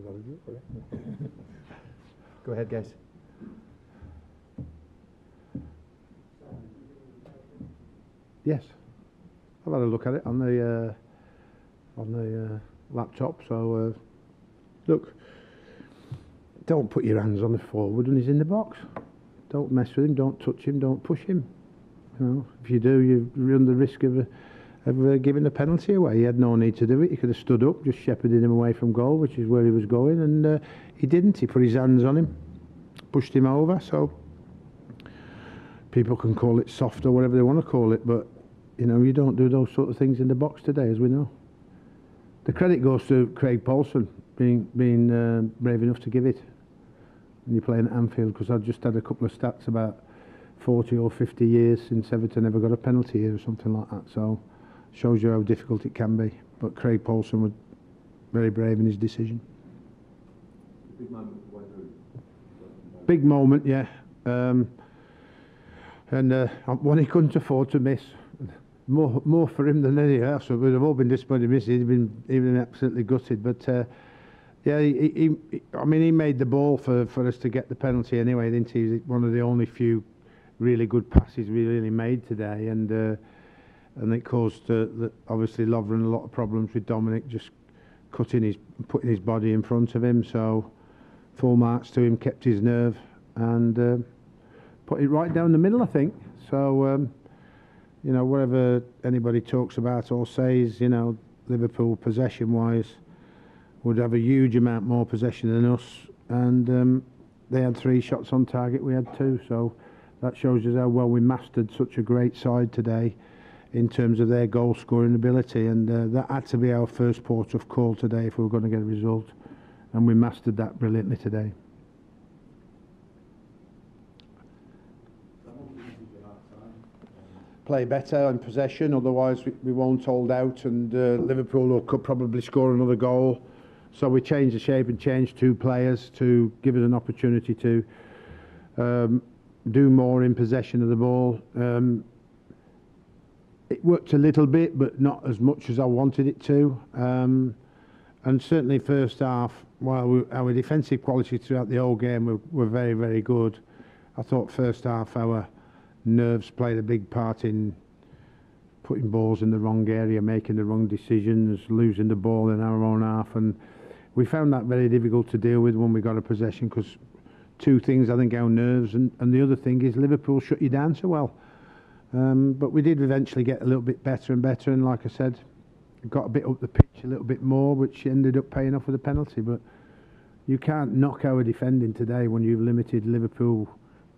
what we've got to do for it. Go ahead, guys. Yes, I've had a look at it on the laptop. So look, don't put your hands on the forward when he's in the box. Don't mess with him. Don't touch him. Don't push him. You know, if you do, you run the risk of giving the penalty away. He had no need to do it. He could have stood up, just shepherded him away from goal, which is where he was going, and he didn't. He put his hands on him, pushed him over. So people can call it soft or whatever they want to call it, but you know, you don't do those sort of things in the box today, as we know. The credit goes to Craig Pawson being brave enough to give it when you're playing at Anfield, because I just had a couple of stats about 40 or 50 years since Everton ever got a penalty here or something like that. So shows you how difficult it can be. But Craig Pawson was very brave in his decision. Big moment for Wayne Rooney. Big moment, yeah. And one he couldn't afford to miss. More for him than any else. So we'd have all been disappointed to miss it. He'd been absolutely gutted. But yeah, I mean, he made the ball for us to get the penalty anyway, didn't he? He was one of the only few really good passes we really made today, and it caused obviously Lovren a lot of problems with Dominic just putting his body in front of him. So full marks to him, kept his nerve, and put it right down the middle, I think. So you know, whatever anybody talks about or says, you know, Liverpool possession-wise would have a huge amount more possession than us, and they had 3 shots on target, we had 2, so that shows us how well we mastered such a great side today in terms of their goal scoring ability, and that had to be our first port of call today if we were going to get a result, and we mastered that brilliantly today. Play better in possession, otherwise we won't hold out, and Liverpool could probably score another goal. So we changed the shape and changed 2 players to give us an opportunity to do more in possession of the ball. It worked a little bit, but not as much as I wanted it to. And certainly first half, while our defensive quality throughout the whole game were very, very good, I thought first half our nerves played a big part in putting balls in the wrong area, making the wrong decisions, losing the ball in our own half, and we found that very difficult to deal with when we got a possession, because 2 things, I think, our nerves, and the other thing is Liverpool shut you down so well. But we did eventually get a little bit better and better, and like I said, got a bit up the pitch a little bit more, which ended up paying off with a penalty. But you can't knock our defending today when you've limited Liverpool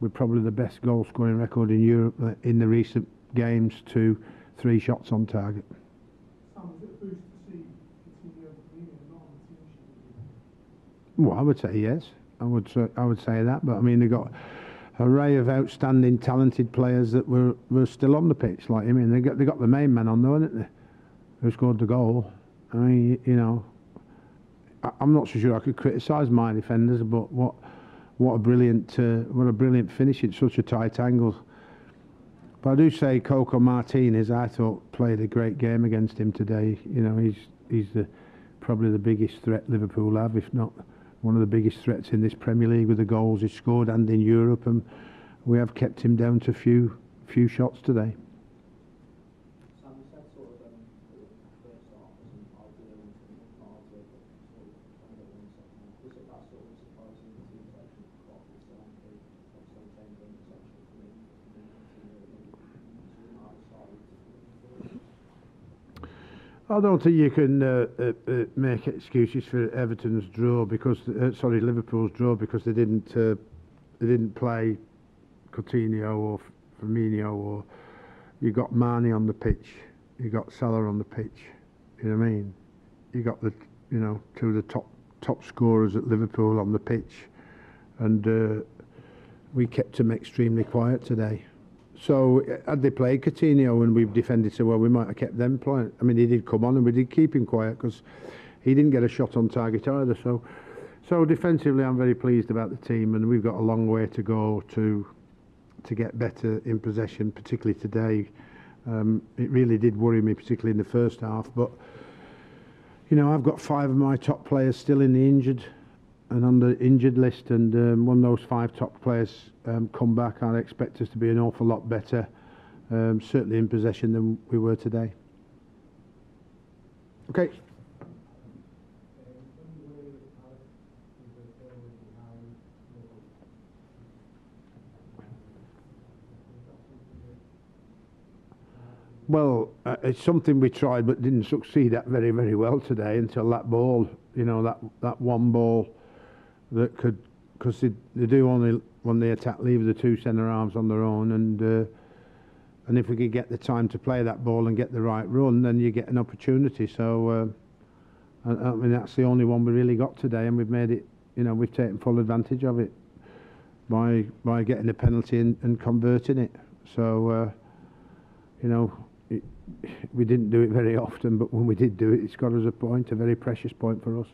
with probably the best goal scoring record in Europe in the recent games to 3 shots on target. Well, I would say yes. I would say that, but I mean, they got an array of outstanding, talented players that were still on the pitch, like I mean, they got the main man on though, didn't they? Who scored the goal? I mean, you know, I'm not so sure I could criticise my defenders, but what a brilliant finish at such a tight angle. But I do say Coco Martinez, I thought, played a great game against him today. You know, he's probably the biggest threat Liverpool have, if not one of the biggest threats in this Premier League with the goals he scored and in Europe, and we have kept him down to few shots today. I don't think you can make excuses for Everton's draw because Liverpool's draw, because they didn't play Coutinho or Firmino, or you got Mane on the pitch, you got Salah on the pitch. You know what I mean? You got 2 of the top scorers at Liverpool on the pitch, and we kept them extremely quiet today. So had they played Coutinho and we've defended so well, we might have kept them playing. I mean, he did come on and we did keep him quiet because he didn't get a shot on target either. So defensively, I'm very pleased about the team, and we've got a long way to go to get better in possession, particularly today. It really did worry me, particularly in the first half. But you know, I've got 5 of my top players still in the injured and on the injured list, and when those 5 top players come back, I expect us to be an awful lot better, certainly in possession, than we were today. Okay. Well, it's something we tried but didn't succeed at very, very well today until that ball, you know, that one ball that could, because they do only, when they attack, leave the 2 centre halves on their own, and if we could get the time to play that ball and get the right run, then you get an opportunity. So, I mean, that's the only one we really got today, and we've made it, you know, we've taken full advantage of it by getting a penalty and converting it. So, you know, we didn't do it very often, but when we did do it, it's got us a point, a very precious point for us.